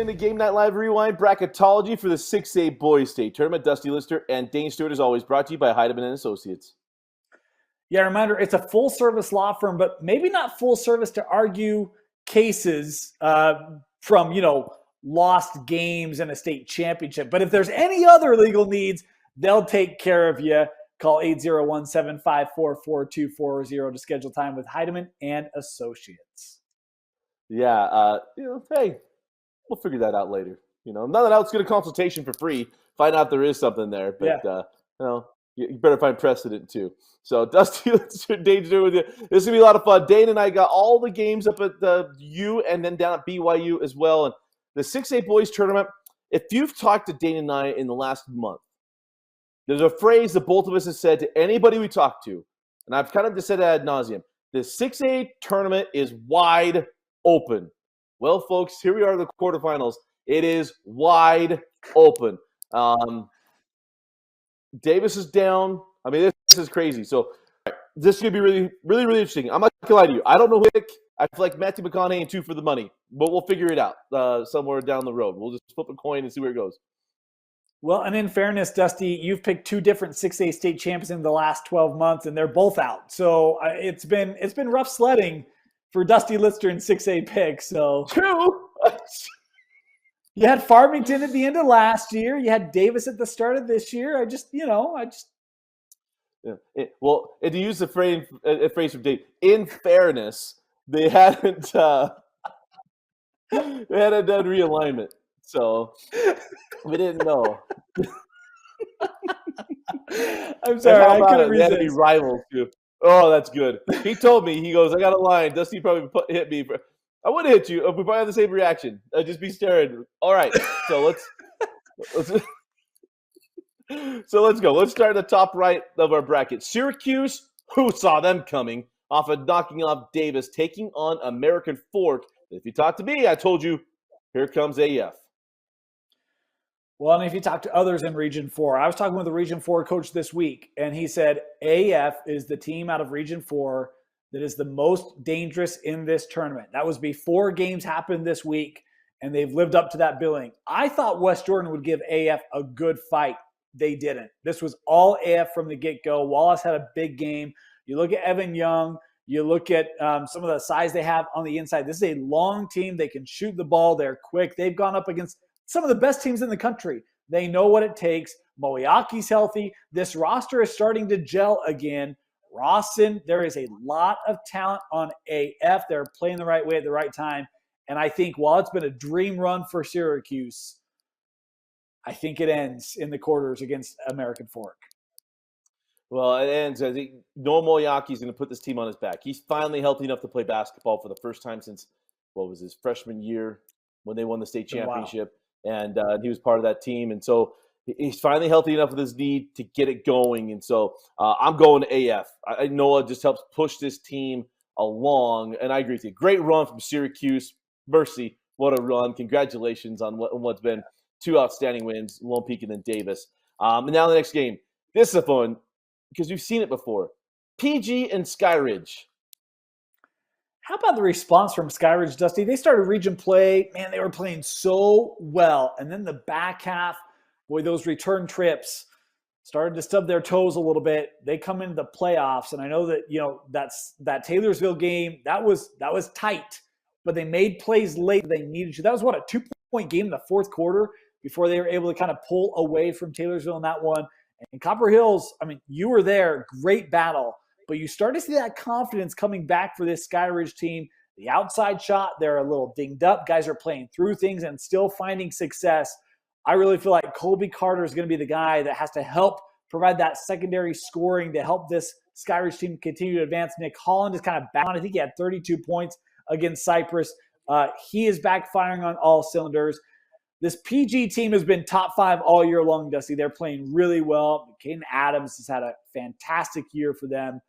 into Game Night Live Rewind Bracketology for the 6A Boys State Tournament. Dusty Litster and Dane Stewart, as always, brought to you by Heidemann and Associates. Yeah, reminder, it's a full-service law firm, but maybe not full service to argue cases from, lost games and a state championship. But if there's any other legal needs, they'll take care of you. Call 801-754-4240 to schedule time with Heidemann and Associates. Yeah, hey, we'll figure that out later. Not that I'll get a consultation for free. Find out there is something there, but you better find precedent too. So, Dusty, Dane Stewart with you. This is gonna be a lot of fun. Dane and I got all the games up at the U and then down at BYU as well. And the 6A Boys Tournament. If you've talked to Dane and I in the last month, there's a phrase that both of us have said to anybody we talk to, and I've kind of just said it ad nauseum. The 6A tournament is wide open. Well, folks, here we are in the quarterfinals. It is wide open. Davis is down. I mean, this is crazy. So this is going to be really, really, really interesting. I'm not going to lie to you. I don't know Wick. I feel like Matthew McConaughey and 2 for the money, but we'll figure it out somewhere down the road. We'll just flip a coin and see where it goes. Well, and in fairness, Dusty, you've picked 2 different 6A state champions in the last 12 months, and they're both out. So it's been rough sledding for Dusty Litster in 6A picks. So 2? You had Farmington at the end of last year. You had Davis at the start of this year. Yeah. Well, and to use the phrase from Dave, in fairness, they hadn't done realignment, so we didn't know. I'm sorry, I couldn't resist. They had to be rivals too. Oh, that's good. He told me, he goes, I got a line. Dusty probably hit me. I would hit you. We probably have the same reaction. I'd just be staring. All right, so let's go. Let's start at the top right of our bracket. Syracuse, who saw them coming off of knocking off Davis, taking on American Fork. If you talk to me, I told you, here comes AF. Well, and if you talk to others in Region 4, I was talking with the Region 4 coach this week, and he said AF is the team out of Region 4 that is the most dangerous in this tournament. That was before games happened this week, and they've lived up to that billing. I thought West Jordan would give AF a good fight. They didn't. This was all AF from the get-go. Wallace had a big game. You look at Evan Young. You look at some of the size they have on the inside. This is a long team. They can shoot the ball. They're quick. They've gone up against some of the best teams in the country. They know what it takes. Moeaki's healthy. This roster is starting to gel again. Rawson, there is a lot of talent on AF. They're playing the right way at the right time. And I think while it's been a dream run for Syracuse, I think it ends in the quarters against American Fork. Well, it ends. I think Noah Moeaki's going to put this team on his back. He's finally healthy enough to play basketball for the first time since, his freshman year when they won the state championship. Wow. And he was part of that team. And so he's finally healthy enough with his knee to get it going. And so I'm going to AF. Noah just helps push this team along. And I agree with you. Great run from Syracuse. Mercy, what a run. Congratulations on what's been 2 outstanding wins, Lone Peak and then Davis. And now the next game. This is a fun one because we've seen it before. PG and Skyridge. How about the response from Skyridge, Dusty? They started region play. Man, they were playing so well. And then the back half, those return trips started to stub their toes a little bit. They come into the playoffs. And I know that, that Taylorsville game, that was tight. But they made plays late they needed to. That was a 2-point game in the fourth quarter before they were able to kind of pull away from Taylorsville in that one. And Copper Hills, you were there. Great battle. But you start to see that confidence coming back for this Skyridge team. The outside shot, they're a little dinged up. Guys are playing through things and still finding success. I really feel like Colby Carter is going to be the guy that has to help provide that secondary scoring to help this Skyridge team continue to advance. Nick Holland is kind of back on. I think he had 32 points against Cypress. He is back firing on all cylinders. This PG team has been top 5 all year long, Dusty. They're playing really well. Caden Adams has had a fantastic year for them.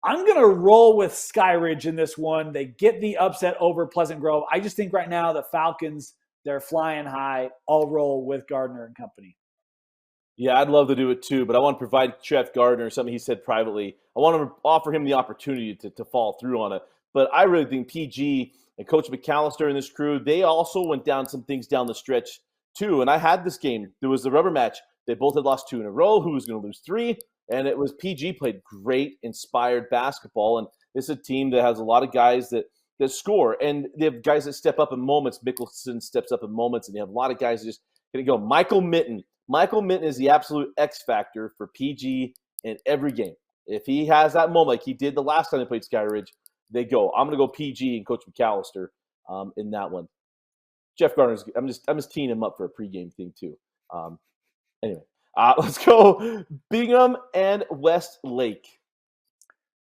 I'm going to roll with Skyridge in this one. They get the upset over Pleasant Grove. I just think right now the Falcons, they're flying high. I'll roll with Gardner and company. Yeah, I'd love to do it too, but I want to provide Trev Gardner something he said privately. I want to offer him the opportunity to fall through on it. But I really think PG And Coach McAllister and his crew, they also went down some things down the stretch too. And I had this game. There was the rubber match. They both had lost 2 in a row. Who was going to lose 3? And it was PG played great, inspired basketball. And this is a team that has a lot of guys that score. And they have guys that step up in moments. Mickelson steps up in moments. And they have a lot of guys that just going to go. Michael Mitten. Michael Mitten is the absolute X factor for PG in every game. If he has that moment like he did the last time they played Skyridge, they go. I'm going to go PG and Coach McAllister in that one. Jeff Garner's. I'm just teeing him up for a pregame thing too. Anyway, let's go Bingham and Westlake.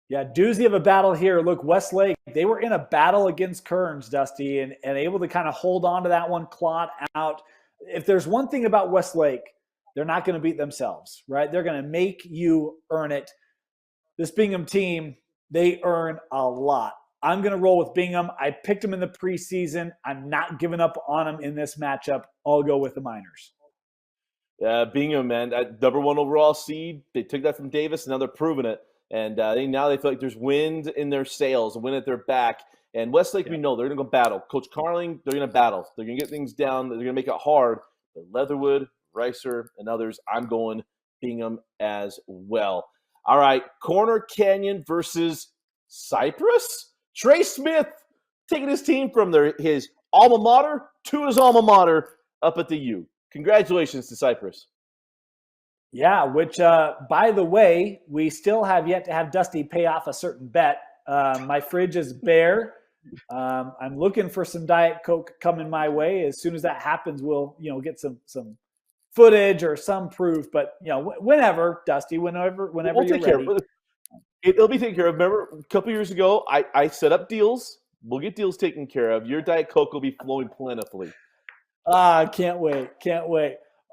Yeah, doozy of a battle here. Look, Westlake, they were in a battle against Kearns, Dusty, and able to kind of hold on to that one, claw out. If there's one thing about Westlake, they're not going to beat themselves, right? They're going to make you earn it. This Bingham team, they earn a lot. I'm going to roll with Bingham. I picked them in the preseason. I'm not giving up on them in this matchup. I'll go with the Miners. Bingham, man, that number 1 overall seed. They took that from Davis, and now they're proving it. And now they feel like there's wind in their sails, wind at their back. And Westlake, we know they're going to go battle. Coach Carling, they're going to battle. They're going to get things down. They're going to make it hard. But Leatherwood, Ricer, and others, I'm going Bingham as well. All right, Corner Canyon versus Cypress. Trey Smith taking his team from his alma mater to his alma mater up at the U. Congratulations to Cypress. Yeah, which, by the way, we still have yet to have Dusty pay off a certain bet. My fridge is bare. I'm looking for some Diet Coke coming my way. As soon as that happens, we'll get some footage or some proof. But whenever, Dusty, whenever we'll you're ready. It'll be taken care of. Remember, a couple years ago, I set up deals. We'll get deals taken care of. Your Diet Coke will be flowing plentifully. Can't wait.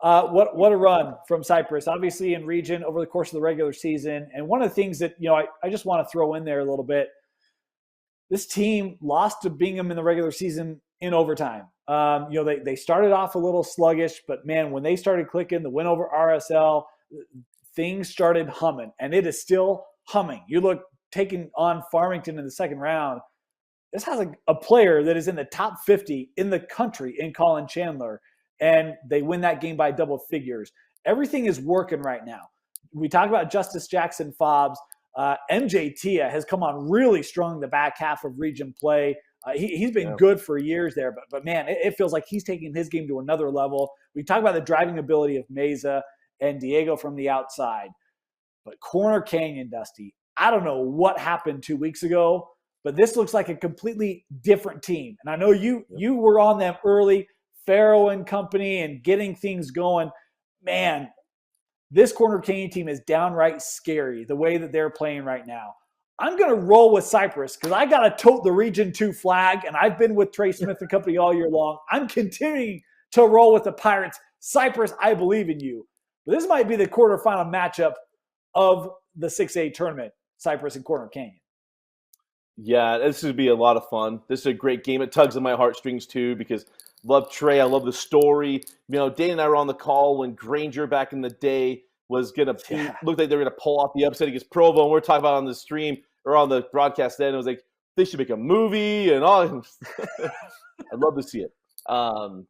What a run from Cypress, obviously in region over the course of the regular season. And one of the things that, I just want to throw in there a little bit, this team lost to Bingham in the regular season in overtime. They started off a little sluggish, but man, when they started clicking, the win over RSL, things started humming, and it is still humming. You look taking on Farmington in the second round. This has a player that is in the top 50 in the country in Colin Chandler, and they win that game by double figures. Everything is working right now. We talk about Justice Jackson Fobbs. MJ Tia has come on really strong the back half of region play. He's been good for years there, but man, it feels like he's taking his game to another level. We talk about the driving ability of Meza and Diego from the outside. But Corner Canyon, Dusty, I don't know what happened 2 weeks ago, but this looks like a completely different team. And I know you were on them early, Farrow and company, and getting things going. Man, this Corner Canyon team is downright scary the way that they're playing right now. I'm going to roll with Cypress because I got to tote the Region 2 flag, and I've been with Trey Smith and company all year long. I'm continuing to roll with the Pirates. Cypress, I believe in you. But this might be the quarterfinal matchup of the 6A tournament, Cypress and Corner Canyon. Yeah, this would be a lot of fun. This is a great game. It tugs on my heartstrings too because I love Trey. I love the story. Dane and I were on the call when Granger back in the day was going to look like they were going to pull off the upset against Provo. And we're talking about on the stream or on the broadcast then. It was like, they should make a movie and all. I'd love to see it. But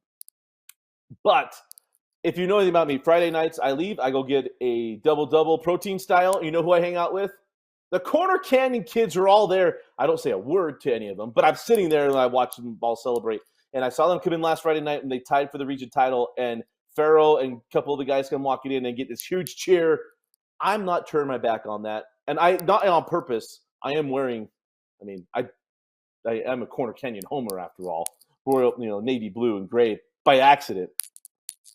if you know anything about me, Friday nights I leave. I go get a double-double protein style. You know who I hang out with? The Corner Canyon kids are all there. I don't say a word to any of them, but I'm sitting there and I watch them all celebrate. And I saw them come in last Friday night and they tied for the region title. And Farrow and a couple of the guys come walking in and get this huge cheer. I'm not turning my back on that. And I not on purpose. I am wearing, I am a Corner Canyon homer after all. Royal, navy blue and gray by accident.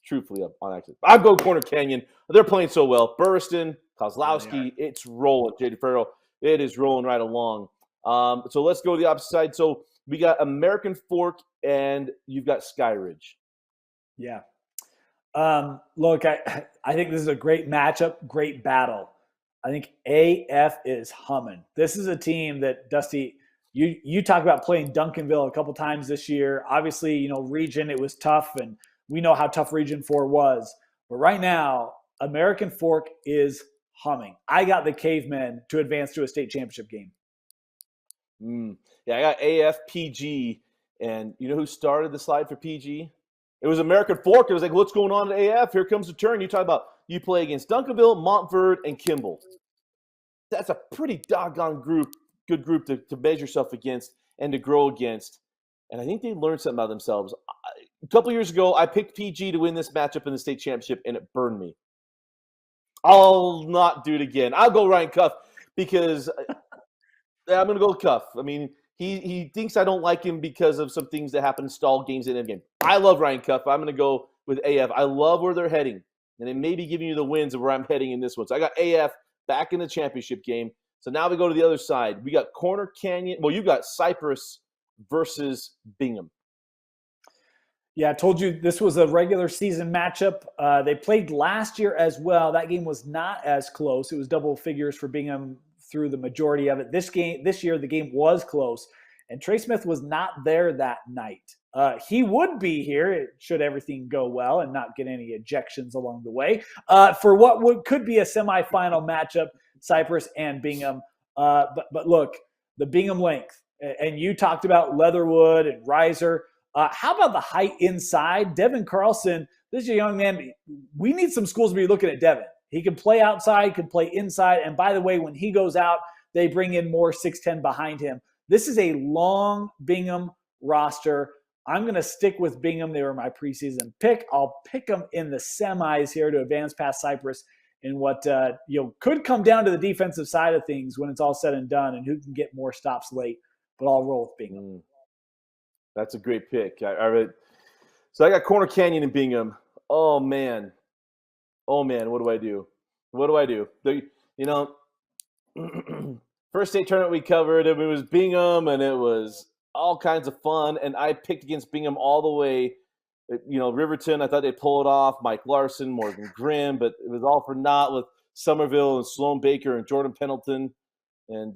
Truthfully, on accident. I'm going Corner Canyon. They're playing so well. Burriston, Kozlowski, it's rolling. J.D. Farrow, it is rolling right along. So let's go to the opposite side. So we got American Fork and you've got Skyridge. Yeah. Look, I think this is a great matchup, great battle. I think AF is humming. This is a team that, Dusty, you talk about playing Duncanville a couple times this year. Obviously, region, it was tough, and we know how tough Region 4 was. But right now, American Fork is humming. I got the Cavemen to advance to a state championship game. Yeah, I got AFPG, and you know who started the slide for PG? It was American Fork. It was like, what's going on at AF? Here comes the turn. You talk about you play against Duncanville, Montford, and Kimball. That's a pretty doggone good group to measure yourself against and to grow against. And I think they learned something about themselves. A couple years ago, I picked PG to win this matchup in the state championship, and it burned me. I'll not do it again. I'll go Ryan Cuff because I'm going to go with Cuff. I mean, he thinks I don't like him because of some things that happen in stall games in the game. I love Ryan Cuff. I'm going to go with AF. I love where they're heading, and it may be giving you the wins of where I'm heading in this one. So I got AF back in the championship game. So now we go to the other side. We got Corner Canyon. Well, you got Cypress versus Bingham. Yeah, I told you this was a regular season matchup. They played last year as well. That game was not as close. It was double figures for Bingham through the majority of it. This year, the game was close, and Trey Smith was not there that night. He would be here should everything go well and not get any ejections along the way for what could be a semifinal matchup, Cypress and Bingham. But look, the Bingham length, and you talked about Leatherwood and Reiser. How about the height inside? Devin Carlson, this is a young man. We need some schools to be looking at Devin. He can play outside, can play inside. And by the way, when he goes out, they bring in more 6'10 behind him. This is a long Bingham roster. I'm going to stick with Bingham. They were my preseason pick. I'll pick them in the semis here to advance past Cypress in what could come down to the defensive side of things when it's all said and done and who can get more stops late. But I'll roll with Bingham. That's a great pick. I read. So I got Corner Canyon and Bingham. Oh man. What do I do? First state tournament we covered, it was Bingham, and it was all kinds of fun. And I picked against Bingham all the way. Riverton, I thought they'd pull it off. Mike Larson, Morgan Grimm, but it was all for naught with Somerville and Sloan Baker and Jordan Pendleton. And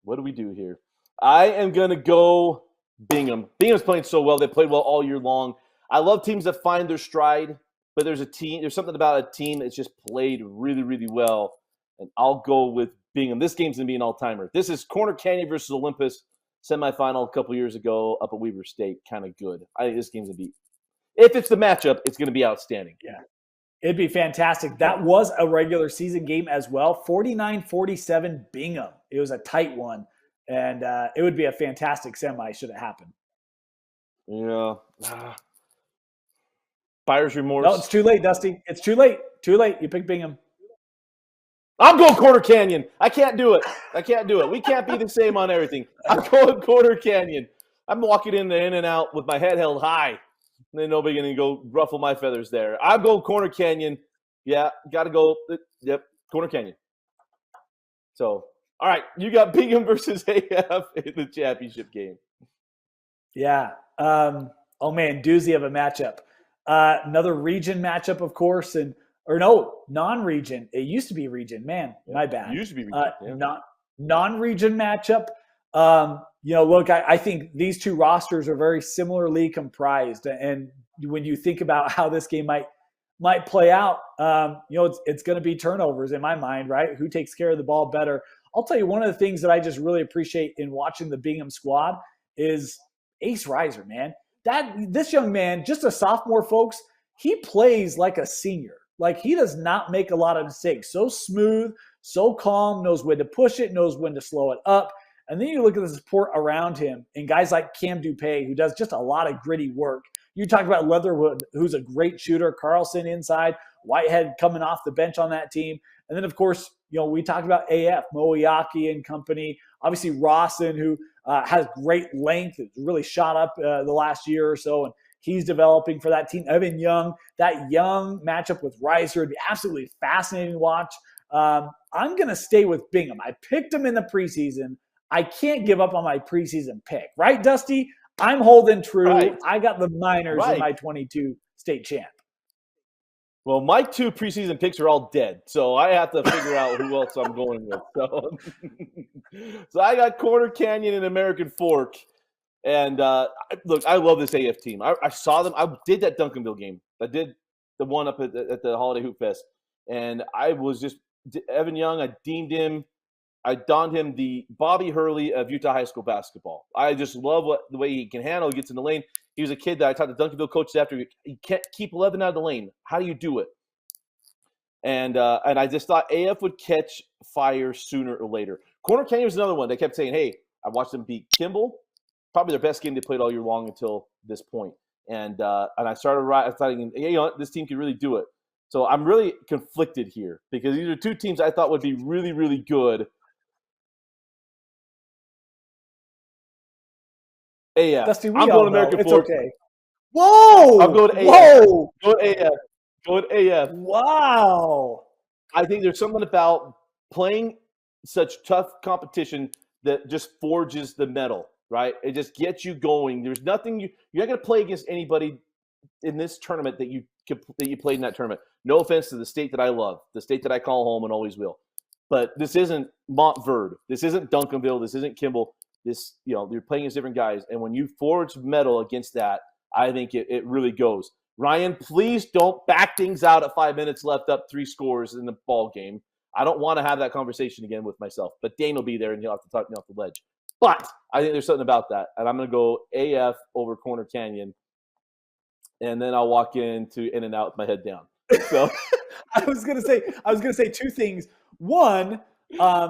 what do we do here? I am going to go Bingham. Bingham's playing so well. They played well all year long. I love teams that find their stride, but there's something about a team that's just played really, really well. And I'll go with Bingham. This game's going to be an all-timer. This is Corner Canyon versus Olympus semifinal a couple years ago up at Weber State. Kind of good. I think this game's going to be, if it's the matchup, it's going to be outstanding. Yeah. It'd be fantastic. That was a regular season game as well. 49-47 Bingham. It was a tight one. And it would be a fantastic semi should it happen. Yeah. Buyer's remorse. No, it's too late, Dusty. It's too late. You picked Bingham. I'm going Corner Canyon. I can't do it. We can't be the same on everything. I'm going Corner Canyon. I'm walking in and out with my head held high. And then nobody going to go ruffle my feathers there. I'm going Corner Canyon. Yeah, got to go. Yep, Corner Canyon. So, all right, you got Bingham versus AF in the championship game. Yeah. Oh, man, doozy of a matchup. Another region matchup, of course, non-region. It used to be region. Man, my bad. It used to be region. Non-region matchup. Look, I think these two rosters are very similarly comprised. And when you think about how this game might play out, it's going to be turnovers in my mind, right? Who takes care of the ball better? I'll tell you, one of the things that I just really appreciate in watching the Bingham squad is Ace Reiser, man. This young man, just a sophomore, folks, he plays like a senior. Like, he does not make a lot of mistakes. So smooth, so calm, knows when to push it, knows when to slow it up. And then you look at the support around him and guys like Cam Dupay, who does just a lot of gritty work. You talk about Leatherwood, who's a great shooter, Carlson inside, Whitehead coming off the bench on that team. And then, of course, we talked about AF, Moiyaki and company. Obviously, Rawson, who has great length, has really shot up the last year or so, and he's developing for that team. Evan Young, that young matchup with Reiser would be absolutely fascinating to watch. I'm going to stay with Bingham. I picked him in the preseason. I can't give up on my preseason pick. Right, Dusty? I'm holding true. Right. I got the Miners in my 22 state champ. Well, my two preseason picks are all dead, so I have to figure out who else I'm going with. So I got Corner Canyon and American Fork. And look, I love this AF team. I saw them. I did that Duncanville game. I did the one up at the Holiday Hoop Fest. And I was just – Evan Young, I deemed him I donned him the Bobby Hurley of Utah high school basketball. I just love the way he can handle, gets in the lane. He was a kid that I talked to Duncanville coaches after. He can't keep 11 out of the lane. How do you do it? And I just thought AF would catch fire sooner or later. Corner Canyon was another one. They kept saying, hey, I watched them beat Kimball. Probably their best game they played all year long until this point. And I started I thought, hey, this team could really do it. So I'm really conflicted here because these are two teams I thought would be really, really good. AF. Dusty, I'm going American it's Force. Okay. Whoa! I'm going AF. Whoa! Going AF. Going AF. Wow. I think there's something about playing such tough competition that just forges the metal, right? It just gets you going. There's nothing you're not going to play against anybody in this tournament that you played in that tournament. No offense to the state that I love, the state that I call home and always will. But this isn't Montverde. This isn't Duncanville. This isn't Kimball. This, you're playing against different guys. And when you forge metal against that, I think it really goes. Ryan, please don't back things out at 5 minutes left, up 3 scores in the ball game. I don't want to have that conversation again with myself. But Dane will be there, and he'll have to talk me off the ledge. But I think there's something about that. And I'm going to go AF over Corner Canyon. And then I'll walk into In-N-Out with my head down. So I was gonna say 2 things. One,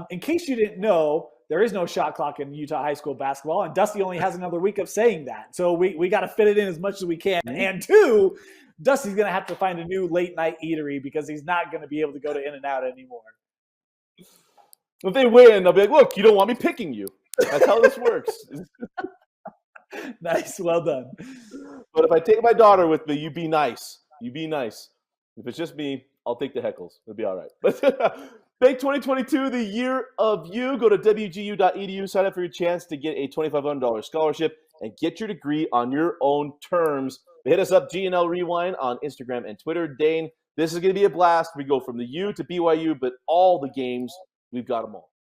in case you didn't know, there is no shot clock in Utah high school basketball, and Dusty only has another week of saying that. So we got to fit it in as much as we can. Mm-hmm. And 2, Dusty's going to have to find a new late night eatery because he's not going to be able to go to In-N-Out anymore. If they win, they'll be like, look, you don't want me picking you. That's how this works. Nice. Well done. But if I take my daughter with me, you be nice. You be nice. If it's just me, I'll take the heckles. It'll be all right. But make 2022 the year of you. Go to wgu.edu, sign up for your chance to get a $2,500 scholarship and get your degree on your own terms. Hit us up, GNL Rewind, on Instagram and Twitter. Dane, this is going to be a blast. We go from the U to BYU, but all the games, we've got them all.